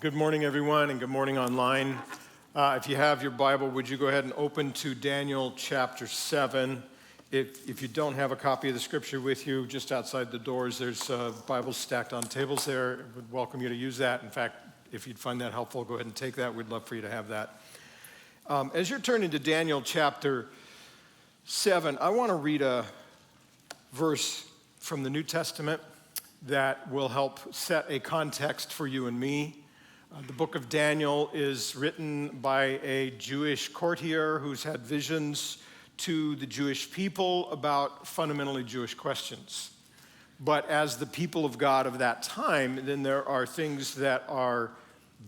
Good morning, everyone, and good morning online. If you have your Bible, would you go ahead and open to Daniel chapter 7. If you don't have a copy of the scripture with you, just outside the doors, there's Bibles stacked on tables there. I would welcome you to use that. In fact, if you'd find that helpful, go ahead and take that. We'd love for you to have that. As you're turning to Daniel chapter 7, I want to read a verse from the New Testament that will help set a context for you and me. The book of Daniel is written by a Jewish courtier who's had visions to the Jewish people about fundamentally Jewish questions. But as the people of God of that time, then there are things that are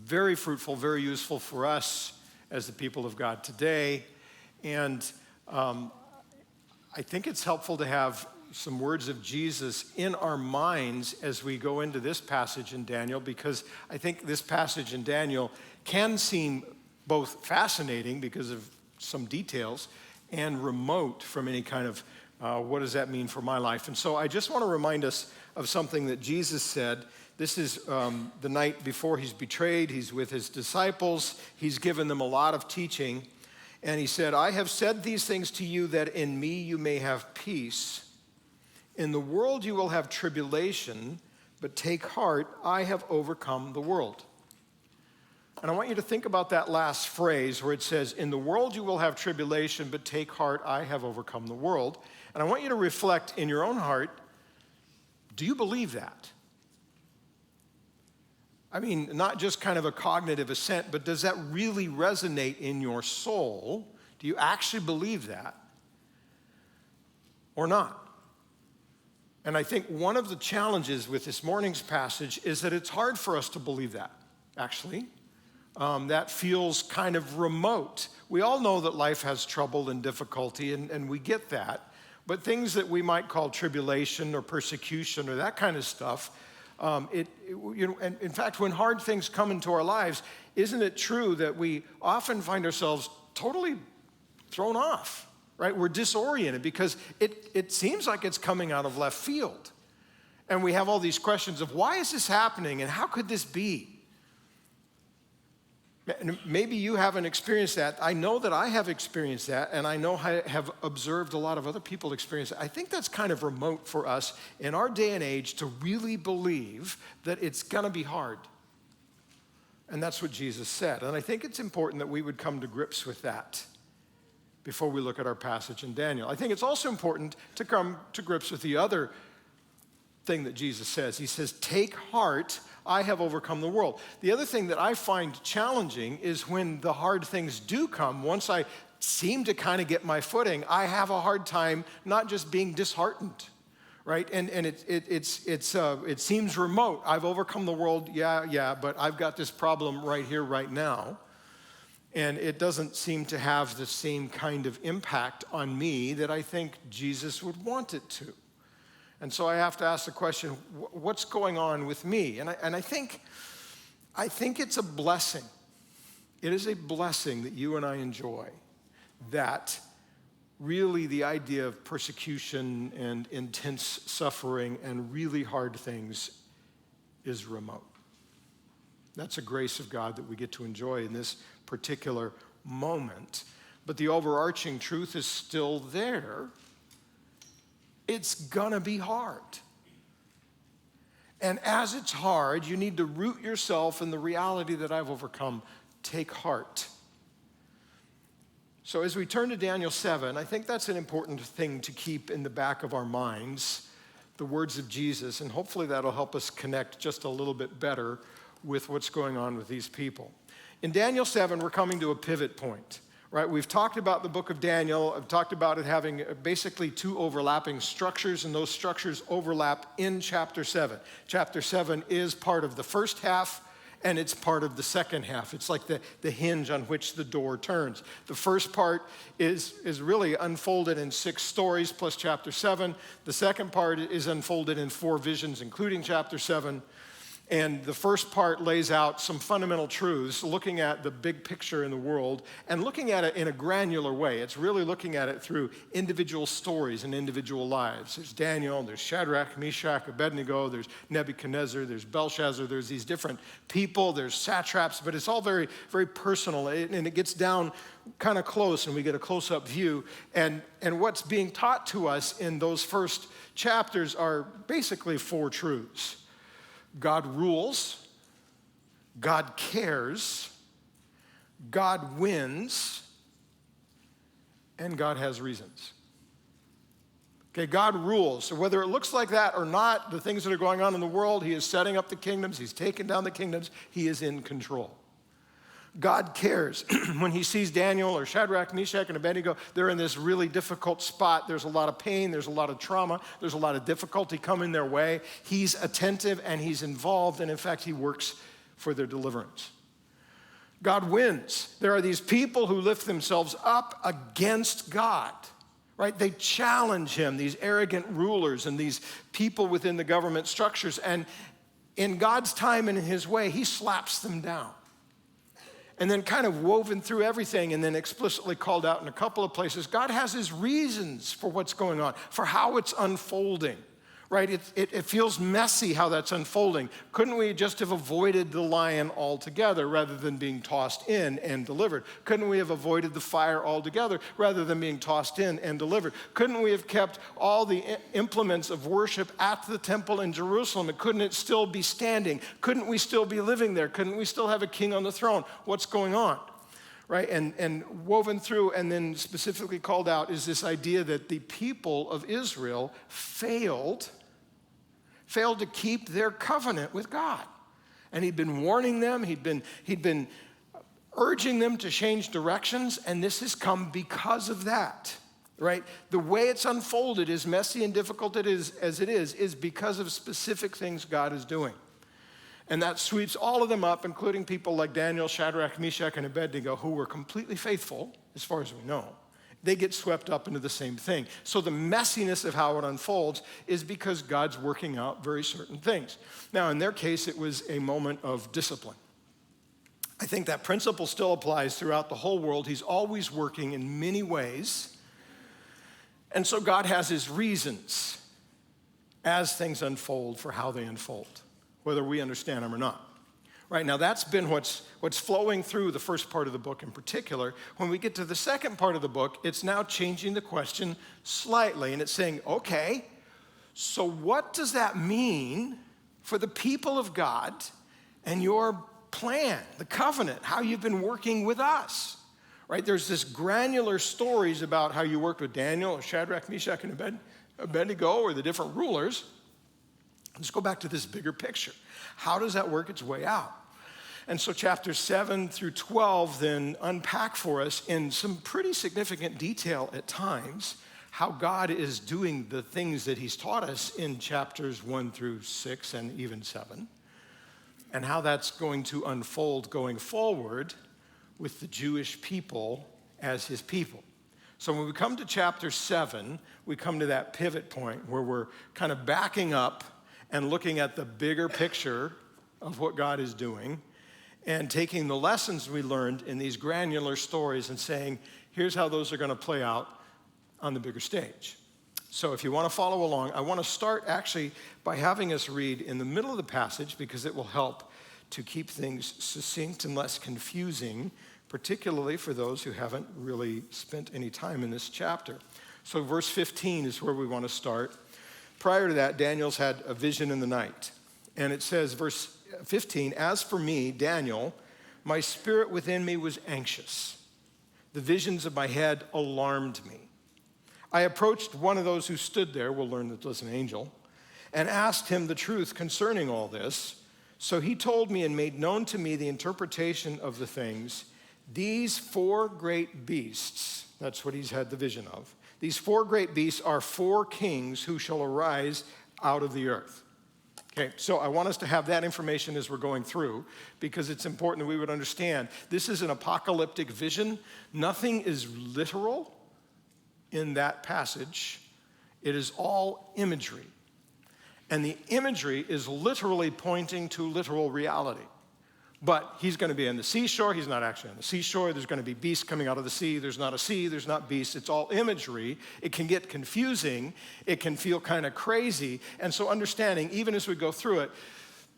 very fruitful, very useful for us as the people of God today. And I think it's helpful to have some words of Jesus in our minds as we go into this passage in Daniel, because I think this passage in Daniel can seem both fascinating because of some details and remote from any kind of what does that mean for my life. And so I just want to remind us of something that Jesus said. This is the night before he's betrayed. He's with his disciples. He's given them a lot of teaching. And he said, "I have said these things to you that in me you may have peace. In the world you will have tribulation, but take heart, I have overcome the world." And I want you to think about that last phrase where it says, "In the world you will have tribulation, but take heart, I have overcome the world." And I want you to reflect in your own heart, do you believe that? I mean, not just kind of a cognitive assent, but does that really resonate in your soul? Do you actually believe that or not? And I think one of the challenges with this morning's passage is that it's hard for us to believe that, actually. That feels kind of remote. We all know that life has trouble and difficulty, and we get that. But things that we might call tribulation or persecution or that kind of stuff, and in fact, when hard things come into our lives, isn't it true that we often find ourselves totally thrown off? Right? We're disoriented because it seems like it's coming out of left field. And we have all these questions of why is this happening and how could this be? Maybe you haven't experienced that. I know that I have experienced that, and I know I have observed a lot of other people experience it. I think that's kind of remote for us in our day and age to really believe that it's going to be hard. And that's what Jesus said. And I think it's important that we would come to grips with that before we look at our passage in Daniel. I think it's also important to come to grips with the other thing that Jesus says. He says, "Take heart, I have overcome the world." The other thing that I find challenging is when the hard things do come, once I seem to kind of get my footing, I have a hard time not just being disheartened, right? And it seems remote. I've overcome the world, yeah, but I've got this problem right here, right now. And it doesn't seem to have the same kind of impact on me that I think Jesus would want it to. And so I have to ask the question, what's going on with me? And I think it's a blessing. It is a blessing that you and I enjoy, that really the idea of persecution and intense suffering and really hard things is remote. That's a grace of God that we get to enjoy in this particular moment. But the overarching truth is still there. It's gonna be hard. And as it's hard, you need to root yourself in the reality that I've overcome. Take heart. So as we turn to Daniel 7, I think that's an important thing to keep in the back of our minds, the words of Jesus, and hopefully that'll help us connect just a little bit better with what's going on with these people. In Daniel 7, we're coming to a pivot point, right? We've talked about the book of Daniel. I've talked about it having basically two overlapping structures, and those structures overlap in chapter 7. Chapter 7 is part of the first half, and it's part of the second half. It's like the hinge on which the door turns. The first part is really unfolded in 6 stories plus chapter 7. The second part is unfolded in 4 visions, including chapter 7. And the first part lays out some fundamental truths, looking at the big picture in the world and looking at it in a granular way. It's really looking at it through individual stories and individual lives. There's Daniel, there's Shadrach, Meshach, Abednego, there's Nebuchadnezzar, there's Belshazzar, there's these different people, there's satraps, but it's all very, very personal, and it gets down kind of close, and we get a close-up view. And what's being taught to us in those first chapters are basically four truths. God rules, God cares, God wins, and God has reasons. Okay, God rules. So whether it looks like that or not, the things that are going on in the world, he is setting up the kingdoms, he's taking down the kingdoms, he is in control. God cares. When he sees Daniel or Shadrach, Meshach, and Abednego, they're in this really difficult spot. There's a lot of pain, there's a lot of trauma, there's a lot of difficulty coming their way. He's attentive and he's involved, and in fact, he works for their deliverance. God wins. There are these people who lift themselves up against God, right? They challenge him, these arrogant rulers and these people within the government structures, and in God's time and in his way, he slaps them down. And then kind of woven through everything and then explicitly called out in a couple of places, God has his reasons for what's going on, for how it's unfolding, right? It feels messy how that's unfolding. Couldn't we just have avoided the lion altogether rather than being tossed in and delivered? Couldn't we have avoided the fire altogether rather than being tossed in and delivered? Couldn't we have kept all the implements of worship at the temple in Jerusalem? And couldn't it still be standing? Couldn't we still be living there? Couldn't we still have a king on the throne? What's going on? Right? And woven through and then specifically called out is this idea that the people of Israel failed to keep their covenant with God. And he'd been warning them, he'd been urging them to change directions, and this has come because of that, right? The way it's unfolded, as messy and difficult as it is because of specific things God is doing. And that sweeps all of them up, including people like Daniel, Shadrach, Meshach, and Abednego, who were completely faithful, as far as we know. They get swept up into the same thing. So the messiness of how it unfolds is because God's working out very certain things. Now, in their case, it was a moment of discipline. I think that principle still applies throughout the whole world. He's always working in many ways. And so God has his reasons as things unfold for how they unfold, whether we understand them or not. Right, now that's been what's flowing through the first part of the book in particular. When we get to the second part of the book, it's now changing the question slightly, and it's saying, okay, so what does that mean for the people of God and your plan, the covenant, how you've been working with us? Right, there's this granular stories about how you worked with Daniel or Shadrach, Meshach, and Abednego, or the different rulers. Let's go back to this bigger picture. How does that work its way out? And so chapters 7 through 12 then unpack for us in some pretty significant detail at times how God is doing the things that he's taught us in chapters 1 through 6 and even 7, and how that's going to unfold going forward with the Jewish people as his people. So when we come to chapter 7, we come to that pivot point where we're kind of backing up and looking at the bigger picture of what God is doing and taking the lessons we learned in these granular stories and saying, here's how those are going to play out on the bigger stage. So if you want to follow along, I want to start actually by having us read in the middle of the passage because it will help to keep things succinct and less confusing, particularly for those who haven't really spent any time in this chapter. So verse 15 is where we want to start. Prior to that, Daniel's had a vision in the night. And it says, verse 15, as for me, Daniel, my spirit within me was anxious. The visions of my head alarmed me. I approached one of those who stood there, we'll learn that it was an angel, and asked him the truth concerning all this. So he told me and made known to me the interpretation of the things. These four great beasts, that's what he's had the vision of. These four great beasts are four kings who shall arise out of the earth. Okay, so I want us to have that information as we're going through because it's important that we would understand this is an apocalyptic vision. Nothing is literal in that passage. It is all imagery. And the imagery is literally pointing to literal reality. But he's going to be on the seashore. He's not actually on the seashore. There's going to be beasts coming out of the sea. There's not a sea. There's not beasts. It's all imagery. It can get confusing. It can feel kind of crazy. And so understanding, even as we go through it,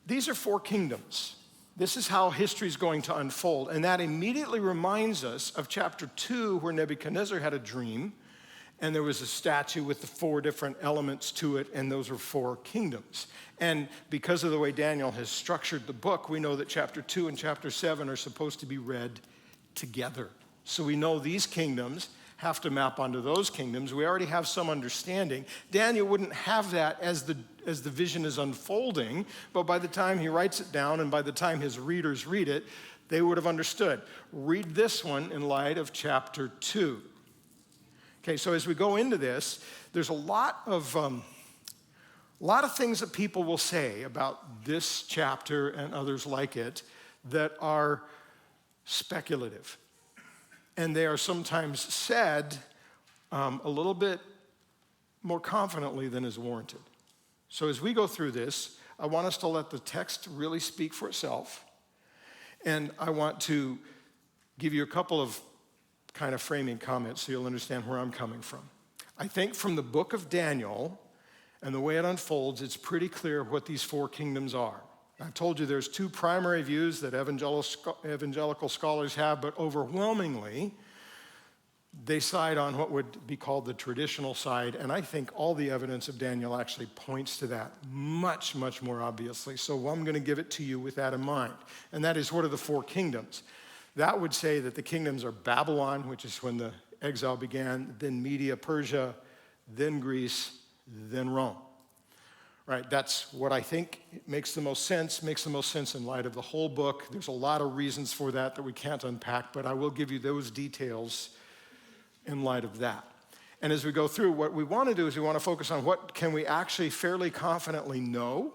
these are 4 kingdoms. This is how history is going to unfold. And that immediately reminds us of chapter 2, where Nebuchadnezzar had a dream. And there was a statue with the 4 different elements to it, and those were 4 kingdoms. And because of the way Daniel has structured the book, we know that chapter 2 and chapter 7 are supposed to be read together. So we know these kingdoms have to map onto those kingdoms. We already have some understanding. Daniel wouldn't have that as the vision is unfolding, but by the time he writes it down and by the time his readers read it, they would have understood. Read this one in light of chapter 2. Okay, so as we go into this, there's a lot of things that people will say about this chapter and others like it that are speculative. And they are sometimes said a little bit more confidently than is warranted. So as we go through this, I want us to let the text really speak for itself. And I want to give you a couple of kind of framing comments so you'll understand where I'm coming from. I think from the book of Daniel and the way it unfolds, it's pretty clear what these 4 kingdoms are. I've told you there's 2 primary views that evangelical scholars have, but overwhelmingly, they side on what would be called the traditional side, and I think all the evidence of Daniel actually points to that much, much more obviously. So I'm going to give it to you with that in mind, and that is, what are the 4 kingdoms? That would say that the kingdoms are Babylon, which is when the exile began, then Media, Persia, then Greece, then Rome. Right, that's what I think makes the most sense in light of the whole book. There's a lot of reasons for that we can't unpack, but I will give you those details in light of that. And as we go through, what we want to do is we want to focus on what can we actually fairly confidently know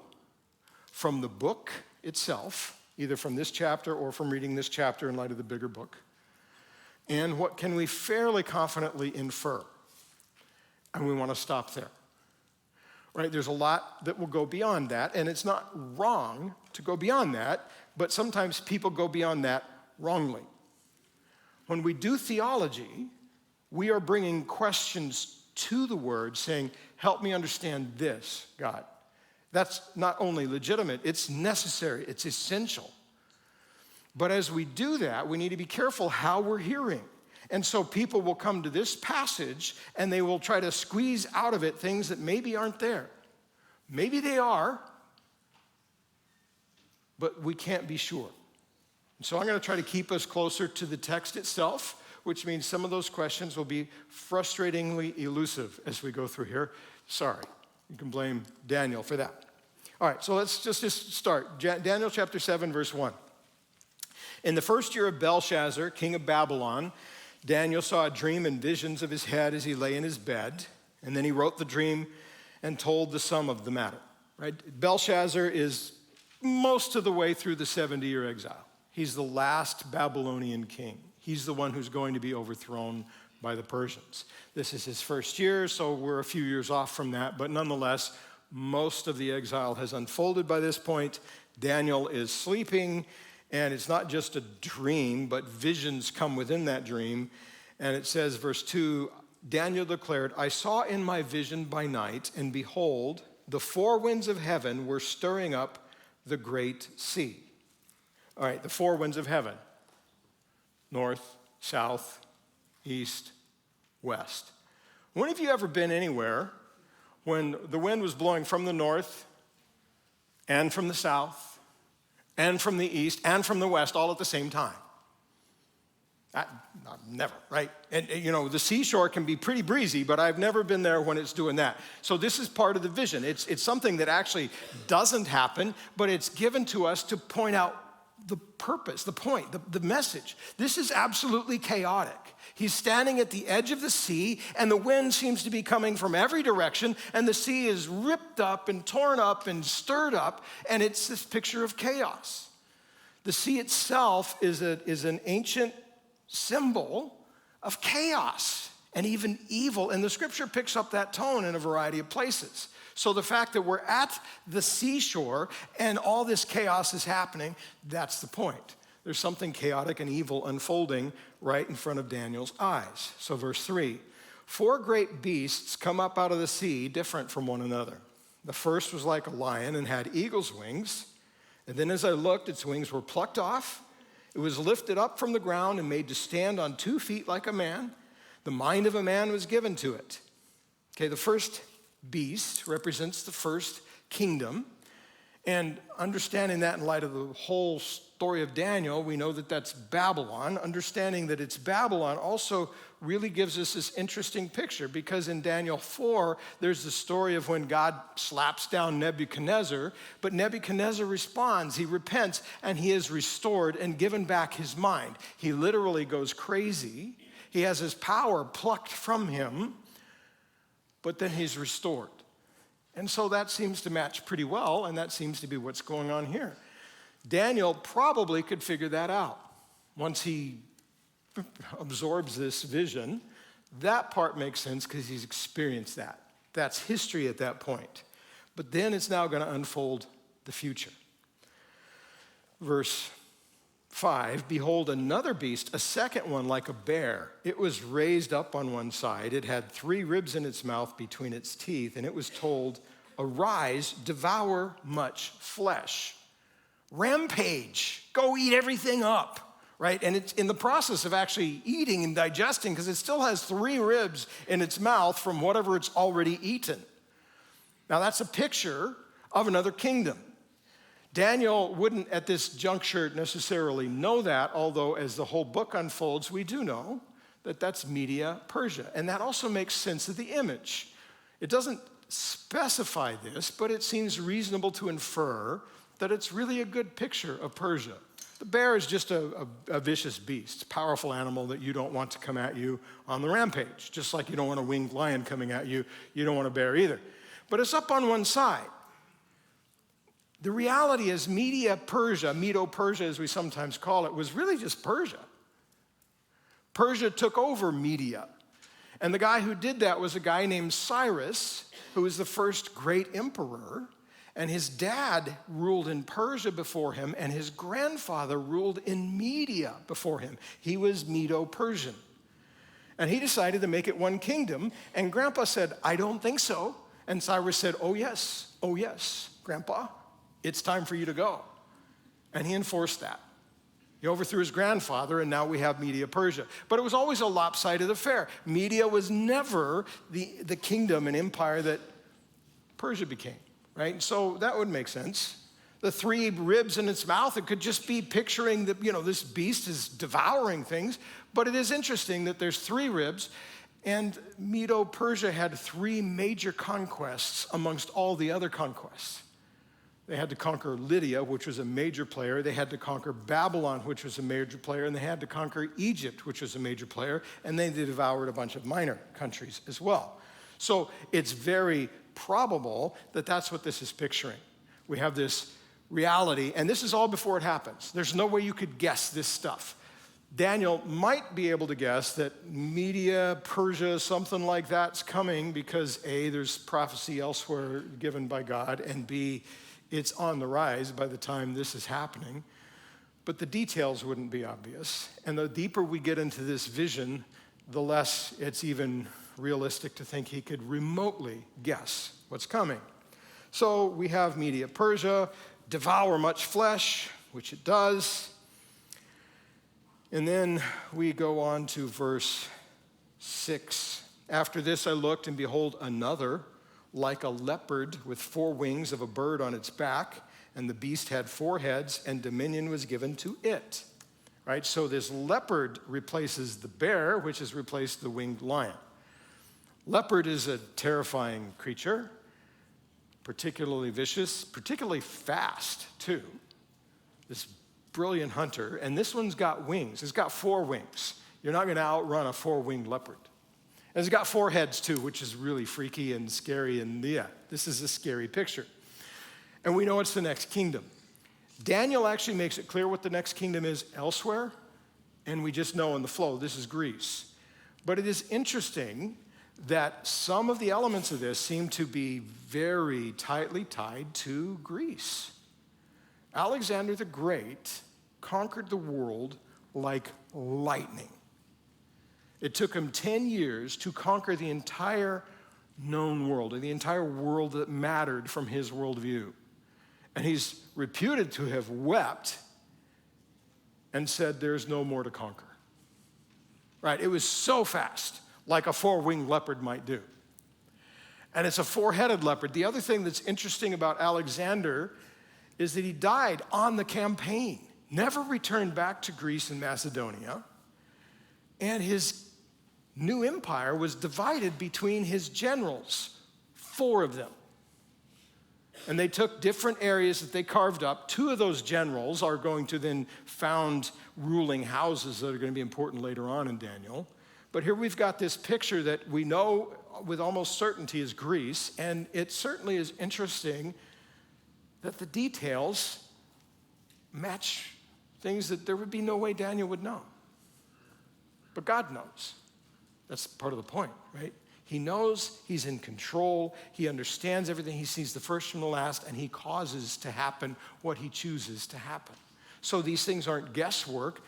from the book itself, either from this chapter or from reading this chapter in light of the bigger book. And what can we fairly confidently infer? And we want to stop there. Right? There's a lot that will go beyond that, and it's not wrong to go beyond that, but sometimes people go beyond that wrongly. When we do theology, we are bringing questions to the word saying, help me understand this, God. That's not only legitimate, it's necessary, it's essential. But as we do that, we need to be careful how we're hearing. And so people will come to this passage and they will try to squeeze out of it things that maybe aren't there. Maybe they are, but we can't be sure. And so I'm going to try to keep us closer to the text itself, which means some of those questions will be frustratingly elusive as we go through here. Sorry, you can blame Daniel for that. All right, so let's just start. Daniel chapter 7, verse 1. In the first year of Belshazzar, king of Babylon, Daniel saw a dream and visions of his head as he lay in his bed, and then he wrote the dream and told the sum of the matter. Right? Belshazzar is most of the way through the 70-year exile. He's the last Babylonian king. He's the one who's going to be overthrown by the Persians. This is his first year, so we're a few years off from that, but nonetheless, most of the exile has unfolded by this point. Daniel is sleeping, and it's not just a dream, but visions come within that dream. And it says, verse 2, Daniel declared, I saw in my vision by night, and behold, the 4 winds of heaven were stirring up the great sea. All right, the 4 winds of heaven. North, south, east, west. When have you ever been anywhere when the wind was blowing from the north and from the south and from the east and from the west all at the same time? Never, right? And you know, the seashore can be pretty breezy, but I've never been there when it's doing that. So this is part of the vision. It's something that actually doesn't happen, but it's given to us to point out the purpose, the point, the message. This is absolutely chaotic. He's standing at the edge of the sea, and the wind seems to be coming from every direction, and the sea is ripped up and torn up and stirred up, and it's this picture of chaos. The sea itself is an ancient symbol of chaos and even evil, and the scripture picks up that tone in a variety of places. So the fact that we're at the seashore and all this chaos is happening, that's the point. There's something chaotic and evil unfolding right in front of Daniel's eyes. So verse 3, 4 great beasts come up out of the sea, different from one another. The first was like a lion and had eagle's wings. And then as I looked, its wings were plucked off. It was lifted up from the ground and made to stand on 2 feet like a man. The mind of a man was given to it. Okay, the first beast represents the first kingdom. And understanding that in light of the whole story of Daniel, we know that that's Babylon. Understanding that it's Babylon also really gives us this interesting picture, because in Daniel 4, there's the story of when God slaps down Nebuchadnezzar, but Nebuchadnezzar responds, he repents, and he is restored and given back his mind. He literally goes crazy. He has his power plucked from him, but then he's restored. And so that seems to match pretty well, and that seems to be what's going on here. Daniel probably could figure that out. Once he absorbs this vision, that part makes sense because he's experienced that. That's history at that point. But then it's now going to unfold the future. Verse 5, behold, another beast, a second one like a bear. It was raised up on one side. It had 3 ribs in its mouth between its teeth, and it was told, arise, devour much flesh. Rampage, go eat everything up. Right? And it's in the process of actually eating and digesting, because it still has 3 ribs in its mouth from whatever it's already eaten. Now that's a picture of another kingdom. Daniel wouldn't at this juncture necessarily know that, although as the whole book unfolds, we do know that that's Media Persia. And that also makes sense of the image. It doesn't specify this, but it seems reasonable to infer that it's really a good picture of Persia. The bear is just a vicious beast, powerful animal that you don't want to come at you on the rampage. Just like you don't want a winged lion coming at you, you don't want a bear either. But it's up on one side. The reality is Medo-Persia as we sometimes call it, was really just Persia. Persia took over Media. And the guy who did that was a guy named Cyrus, who was the first great emperor. And his dad ruled in Persia before him, and his grandfather ruled in Media before him. He was Medo-Persian. And he decided to make it one kingdom, and Grandpa said, I don't think so. And Cyrus said, oh yes, Grandpa, it's time for you to go. And he enforced that. He overthrew his grandfather, and now we have Media-Persia. But it was always a lopsided affair. Media was never the kingdom and empire that Persia became. Right? So that would make sense. The 3 ribs in its mouth, it could just be picturing that, this beast is devouring things. But it is interesting that there's 3 ribs, and Medo-Persia had 3 major conquests amongst all the other conquests. They had to conquer Lydia, which was a major player. They had to conquer Babylon, which was a major player. And they had to conquer Egypt, which was a major player. And then they devoured a bunch of minor countries as well. So it's very probable that that's what this is picturing. We have this reality, and this is all before it happens. There's no way you could guess this stuff. Daniel might be able to guess that Media, Persia, something like that's coming because A, there's prophecy elsewhere given by God, and B, it's on the rise by the time this is happening. But the details wouldn't be obvious. And the deeper we get into this vision, the less it's even realistic to think he could remotely guess what's coming. So we have Media-Persia, devour much flesh, which it does. And then we go on to verse 6. After this I looked, and behold, another, like a leopard with 4 wings of a bird on its back, and the beast had 4 heads, and dominion was given to it. Right? So this leopard replaces the bear, which has replaced the winged lion. Leopard is a terrifying creature, particularly vicious, particularly fast, too. This brilliant hunter, and this one's got wings. It's got 4 wings. You're not going to outrun a 4-winged leopard. And it's got 4 heads, too, which is really freaky and scary, and this is a scary picture. And we know it's the next kingdom. Daniel actually makes it clear what the next kingdom is elsewhere, and we just know in the flow, this is Greece. But it is interesting that some of the elements of this seem to be very tightly tied to Greece. Alexander the Great conquered the world like lightning. It took him 10 years to conquer the entire known world, and the entire world that mattered from his worldview. And he's reputed to have wept and said, there's no more to conquer. Right? It was so fast, like a four-winged leopard might do. And it's a four-headed leopard. The other thing that's interesting about Alexander is that he died on the campaign, never returned back to Greece and Macedonia, and his new empire was divided between his generals, 4 of them. And they took different areas that they carved up. 2 of those generals are going to then found ruling houses that are going to be important later on in Daniel. But here we've got this picture that we know with almost certainty is Greece, and it certainly is interesting that the details match things that there would be no way Daniel would know. But God knows. That's part of the point, right? He knows, he's in control, he understands everything, he sees the first from the last, and he causes to happen what he chooses to happen. So these things aren't guesswork.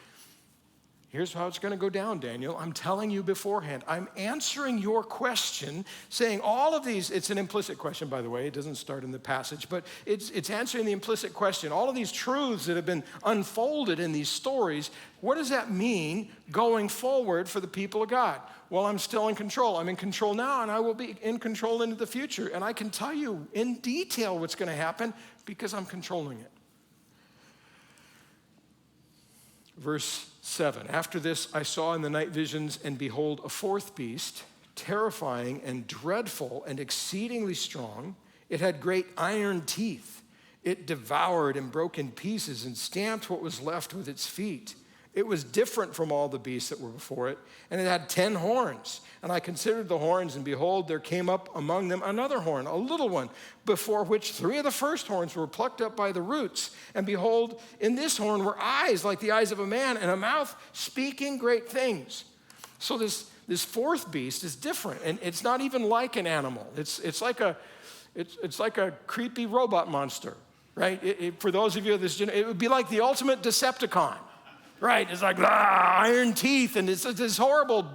Here's how it's going to go down, Daniel. I'm telling you beforehand. I'm answering your question, saying all of these, it's an implicit question, by the way. It doesn't start in the passage, but it's answering the implicit question. All of these truths that have been unfolded in these stories, what does that mean going forward for the people of God? Well, I'm still in control. I'm in control now, and I will be in control into the future. And I can tell you in detail what's going to happen because I'm controlling it. Verse 7, after this I saw in the night visions, and behold, a 4th beast, terrifying and dreadful and exceedingly strong. It had great iron teeth. It devoured and broke in pieces and stamped what was left with its feet. It was different from all the beasts that were before it, and it had 10 horns. And I considered the horns, and behold, there came up among them another horn, a little one, before which 3 of the first horns were plucked up by the roots. And behold, in this horn were eyes like the eyes of a man, and a mouth speaking great things. So this 4th beast is different, and it's not even like an animal. It's like a creepy robot monster, right? For those of you of this, it would be like the ultimate Decepticon. Right, it's like iron teeth, and it's this horrible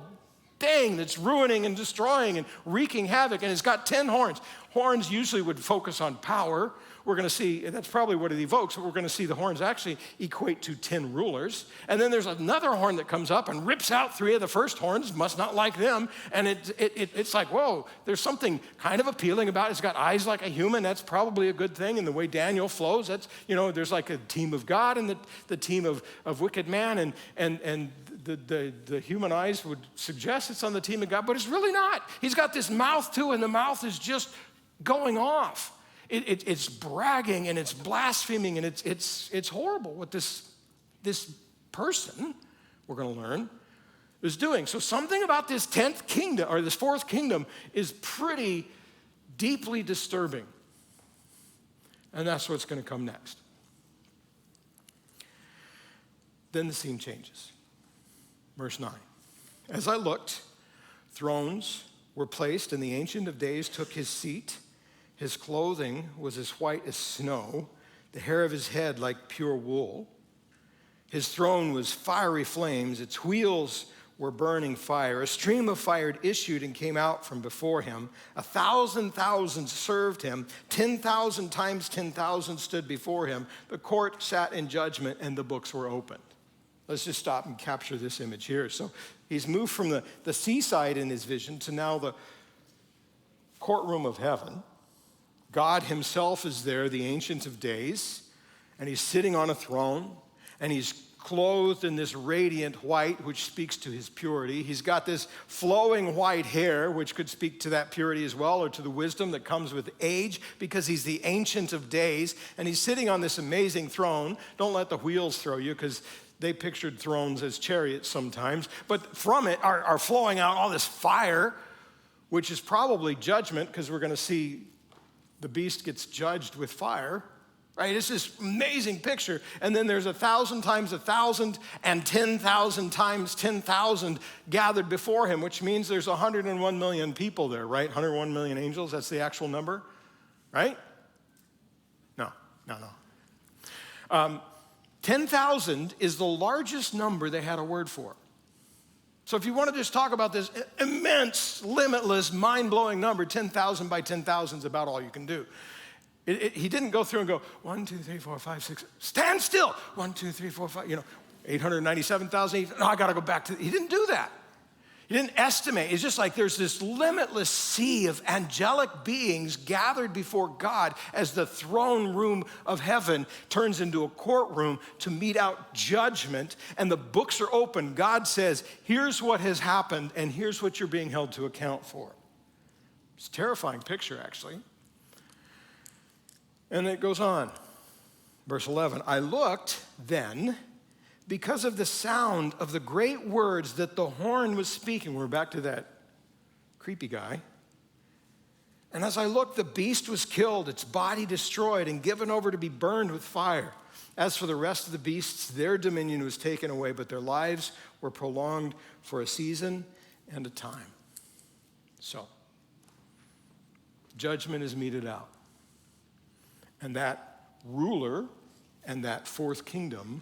thing that's ruining and destroying and wreaking havoc, and it's got 10 horns. Horns usually would focus on power. We're going to see, that's probably what it evokes, but we're going to see the horns actually equate to 10 rulers. And then there's another horn that comes up and rips out 3 of the first horns, must not like them, and it's like, whoa, there's something kind of appealing about it. It's got eyes like a human. That's probably a good thing. And the way Daniel flows, that's, there's like a team of God and the team of wicked man, and the human eyes would suggest it's on the team of God, but it's really not. He's got this mouth too, and the mouth is just going off. It's bragging and it's blaspheming, and it's horrible what this person, we're going to learn, is doing. So something about this 10th kingdom, or this 4th kingdom, is pretty deeply disturbing. And that's what's going to come next. Then the scene changes. Verse 9. As I looked, thrones were placed, and the Ancient of Days took his seat. His clothing was as white as snow, the hair of his head like pure wool. His throne was fiery flames, its wheels were burning fire. A stream of fire issued and came out from before him. 1,000,000 served him. 10,000 times 10,000 stood before him. The court sat in judgment, and the books were opened. Let's just stop and capture this image here. So he's moved from the seaside in his vision to now the courtroom of heaven. God himself is there, the Ancient of Days, and he's sitting on a throne, and he's clothed in this radiant white, which speaks to his purity. He's got this flowing white hair, which could speak to that purity as well, or to the wisdom that comes with age, because he's the Ancient of Days, and he's sitting on this amazing throne. Don't let the wheels throw you, because they pictured thrones as chariots sometimes, but from it are flowing out all this fire, which is probably judgment, because we're going to see the beast gets judged with fire right? It's this amazing picture. And then there's 1,000 times 1,000 and 10,000 times 10,000 gathered before him, which means there's 101 million people there, right? 101 million angels, that's the actual number, right? No. 10,000 is the largest number they had a word for. So if you want to just talk about this immense, limitless, mind-blowing number, 10,000 by 10,000 is about all you can do. He didn't go through and go, 1, 2, 3, 4, 5, 6, stand still. 1, 2, 3, 4, 5, 897,000. No, I got to go back to, he didn't do that. He didn't estimate. It's just like there's this limitless sea of angelic beings gathered before God as the throne room of heaven turns into a courtroom to mete out judgment, and the books are open. God says, here's what has happened, and here's what you're being held to account for. It's a terrifying picture, actually. And it goes on. Verse 11, I looked then because of the sound of the great words that the horn was speaking. We're back to that creepy guy. And as I looked, the beast was killed, its body destroyed, and given over to be burned with fire. As for the rest of the beasts, their dominion was taken away, but their lives were prolonged for a season and a time. So, judgment is meted out. And that ruler and that fourth kingdom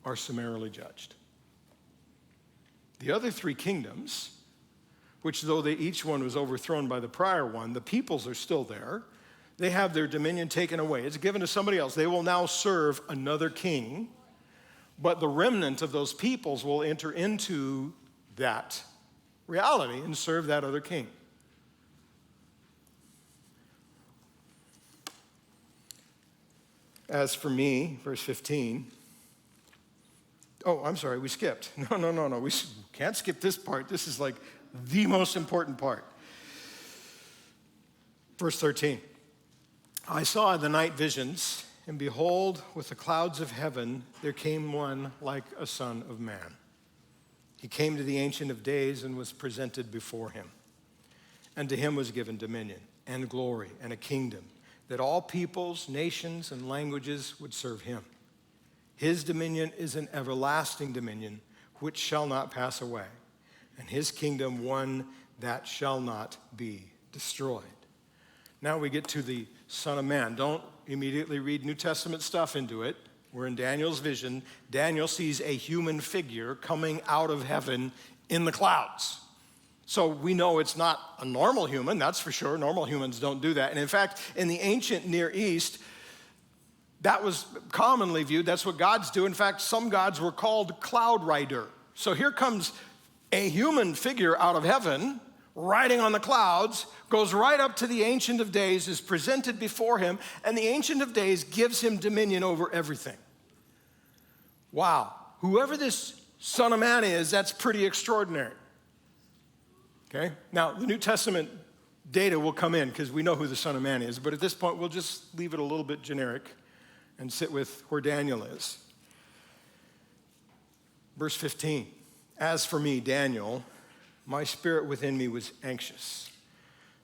are summarily judged. The other three kingdoms, which though each one was overthrown by the prior one, the peoples are still there. They have their dominion taken away. It's given to somebody else. They will now serve another king, but the remnant of those peoples will enter into that reality and serve that other king. As for me, verse 15, oh, I'm sorry, we skipped. No, we can't skip this part. This is like the most important part. Verse 13, I saw in the night visions, and behold, with the clouds of heaven, there came one like a son of man. He came to the Ancient of Days and was presented before him. And to him was given dominion and glory and a kingdom, that all peoples, nations, and languages would serve him. His dominion is an everlasting dominion which shall not pass away, and his kingdom one that shall not be destroyed. Now we get to the Son of Man. Don't immediately read New Testament stuff into it. We're in Daniel's vision. Daniel sees a human figure coming out of heaven in the clouds. So we know it's not a normal human, that's for sure. Normal humans don't do that. And in fact, in the ancient Near East, that was commonly viewed. That's what gods do. In fact, some gods were called cloud rider. So here comes a human figure out of heaven, riding on the clouds, goes right up to the Ancient of Days, is presented before him, and the Ancient of Days gives him dominion over everything. Wow. Whoever this Son of Man is, that's pretty extraordinary. Okay? Now, the New Testament data will come in because we know who the Son of Man is, but at this point, we'll just leave it a little bit generic and sit with where Daniel is. Verse 15, as for me, Daniel, my spirit within me was anxious.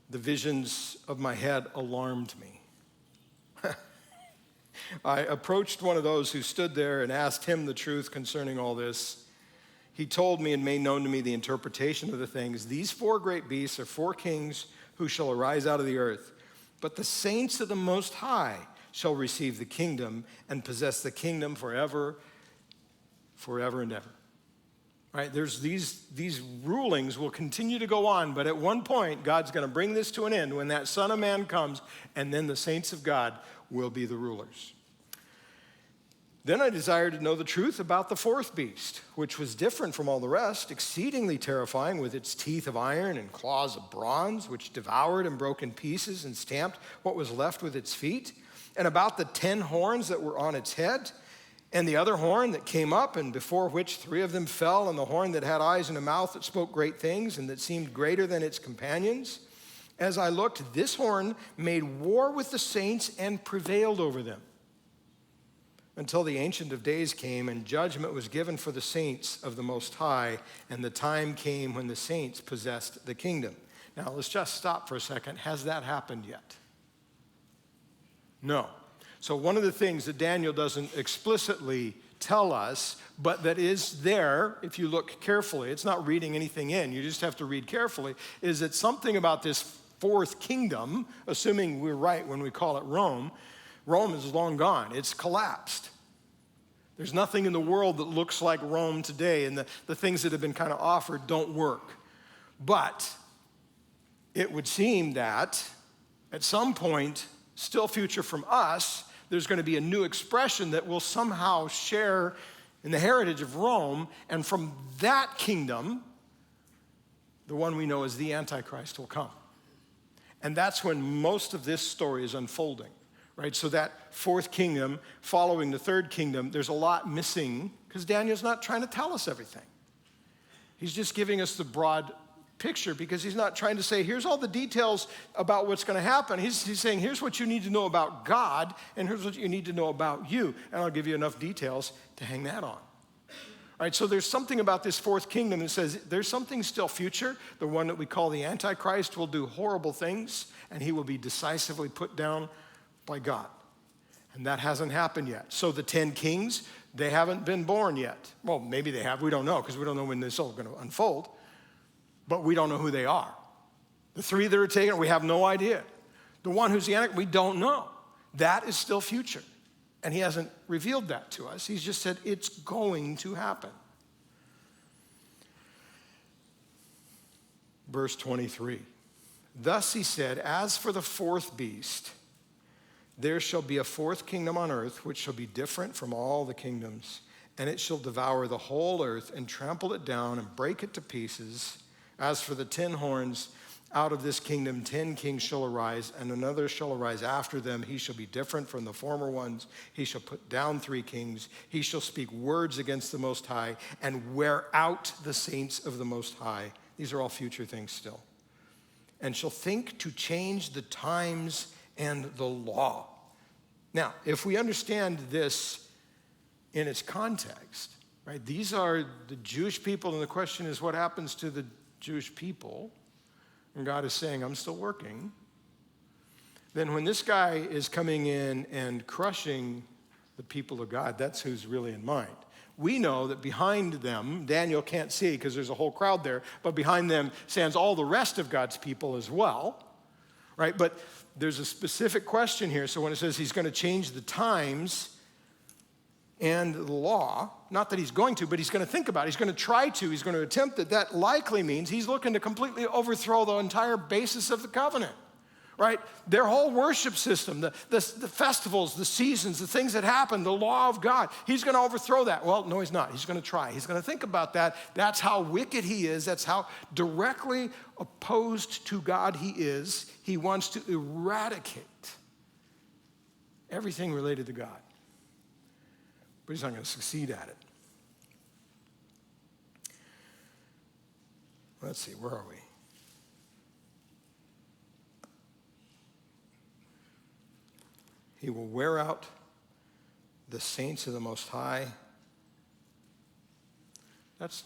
The visions of my head alarmed me. I approached one of those who stood there and asked him the truth concerning all this. He told me and made known to me the interpretation of the things. These four great beasts are four kings who shall arise out of the earth. But the saints of the Most High shall receive the kingdom and possess the kingdom forever and ever. All right, there's these rulings will continue to go on, but at one point, God's going to bring this to an end when that Son of Man comes, and then the saints of God will be the rulers. Then I desired to know the truth about the fourth beast, which was different from all the rest, exceedingly terrifying, with its teeth of iron and claws of bronze, which devoured and broke in pieces and stamped what was left with its feet, and about the 10 horns that were on its head, and the other horn that came up, and before which 3 of them fell, and the horn that had eyes and a mouth that spoke great things, and that seemed greater than its companions. As I looked, this horn made war with the saints and prevailed over them, until the Ancient of Days came, and judgment was given for the saints of the Most High, and the time came when the saints possessed the kingdom. Now, let's just stop for a second. Has that happened yet? No. So one of the things that Daniel doesn't explicitly tell us, but that is there, if you look carefully, it's not reading anything in, you just have to read carefully, is that something about this fourth kingdom, assuming we're right when we call it Rome, Rome is long gone. It's collapsed. There's nothing in the world that looks like Rome today, and the things that have been kind of offered don't work. But it would seem that at some point, still future from us, there's going to be a new expression that will somehow share in the heritage of Rome, and from that kingdom, the one we know as the Antichrist will come. And that's when most of this story is unfolding, right? So that fourth kingdom following the third kingdom, there's a lot missing because Daniel's not trying to tell us everything. He's just giving us the broad picture because he's not trying to say, here's all the details about what's going to happen. He's saying, here's what you need to know about God, and here's what you need to know about you, and I'll give you enough details to hang that on. All right, so there's something about this fourth kingdom that says there's something still future. The one that we call the Antichrist will do horrible things, and he will be decisively put down by God. And that hasn't happened yet. So the 10 kings, they haven't been born yet. Well, maybe they have. We don't know because we don't know when this is all going to unfold. But we don't know who they are. The 3 that are taken, we have no idea. The one who's the Antichrist, we don't know. That is still future. And he hasn't revealed that to us. He's just said it's going to happen. Verse 23. Thus he said, as for the fourth beast, there shall be a fourth kingdom on earth, which shall be different from all the kingdoms, and it shall devour the whole earth and trample it down and break it to pieces. As for the 10 horns, out of this kingdom 10 kings shall arise, and another shall arise after them. He shall be different from the former ones. He shall put down 3 kings. He shall speak words against the Most High and wear out the saints of the Most High. These are all future things still. And shall think to change the times and the law. Now, if we understand this in its context, right, these are the Jewish people, and the question is what happens to the Jewish people? And God is saying, I'm still working. Then when this guy is coming in and crushing the people of God, that's who's really in mind. We know that behind them, Daniel can't see because there's a whole crowd there, but behind them stands all the rest of God's people as well, right? But there's a specific question here. So when it says he's going to change the times and the law, not that he's going to, but he's going to think about it. He's going to try to. He's going to attempt it. That likely means he's looking to completely overthrow the entire basis of the covenant, right? Their whole worship system, the festivals, the seasons, the things that happen, the law of God. He's going to overthrow that. Well, no, he's not. He's going to try. He's going to think about that. That's how wicked he is. That's how directly opposed to God he is. He wants to eradicate everything related to God. But he's not going to succeed at it. Let's see, where are we? He will wear out the saints of the Most High. That's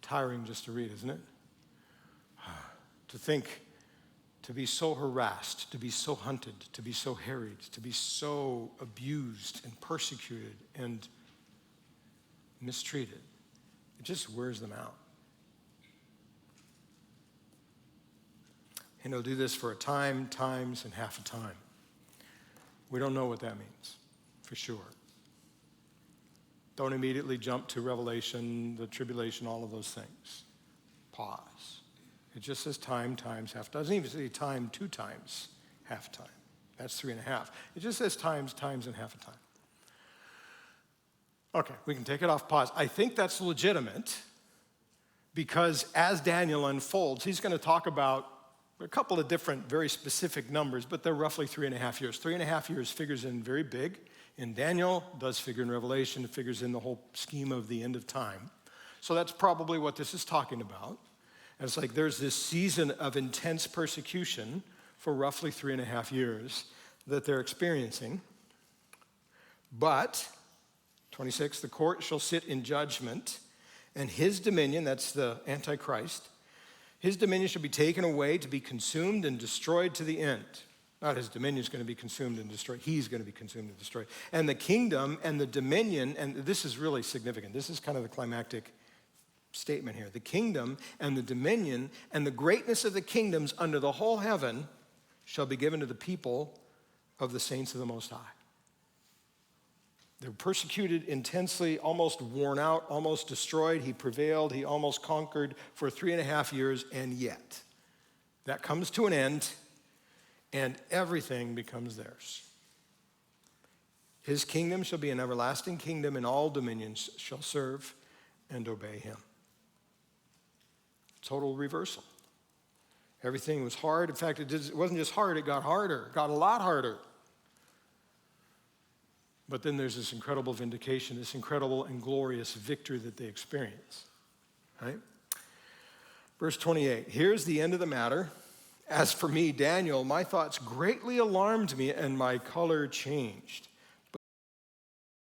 tiring just to read, isn't it? To think, to be so harassed, to be so hunted, to be so harried, to be so abused and persecuted and mistreated. It just wears them out. And he'll do this for a time, times, and half a time. We don't know what that means, for sure. Don't immediately jump to Revelation, the tribulation, all of those things. Pause. It just says time, times, half. It doesn't even say time, 2 times, half time. That's 3.5. It just says times, times, and half a time. Okay, we can take it off pause. I think that's legitimate because as Daniel unfolds, he's going to talk about a couple of different, very specific numbers, but they're roughly 3.5 years. 3.5 years figures in very big. In Daniel, does figure in Revelation, it figures in the whole scheme of the end of time. So that's probably what this is talking about. And it's like there's this season of intense persecution for roughly 3.5 years that they're experiencing. But, 26, the court shall sit in judgment, and his dominion, that's the Antichrist, his dominion shall be taken away to be consumed and destroyed to the end. Not his dominion is going to be consumed and destroyed. He's going to be consumed and destroyed. And the kingdom and the dominion, and this is really significant. This is kind of the climactic statement here. The kingdom and the dominion and the greatness of the kingdoms under the whole heaven shall be given to the people of the saints of the Most High. They were persecuted intensely, almost worn out, almost destroyed. He prevailed. He almost conquered for 3.5 years, and yet that comes to an end, and everything becomes theirs. His kingdom shall be an everlasting kingdom, and all dominions shall serve and obey him. Total reversal. Everything was hard. In fact, it wasn't just hard, it got harder. It got a lot harder. But then there's this incredible vindication, this incredible and glorious victory that they experience. Right? Verse 28, here's the end of the matter. As for me, Daniel, my thoughts greatly alarmed me and my color changed.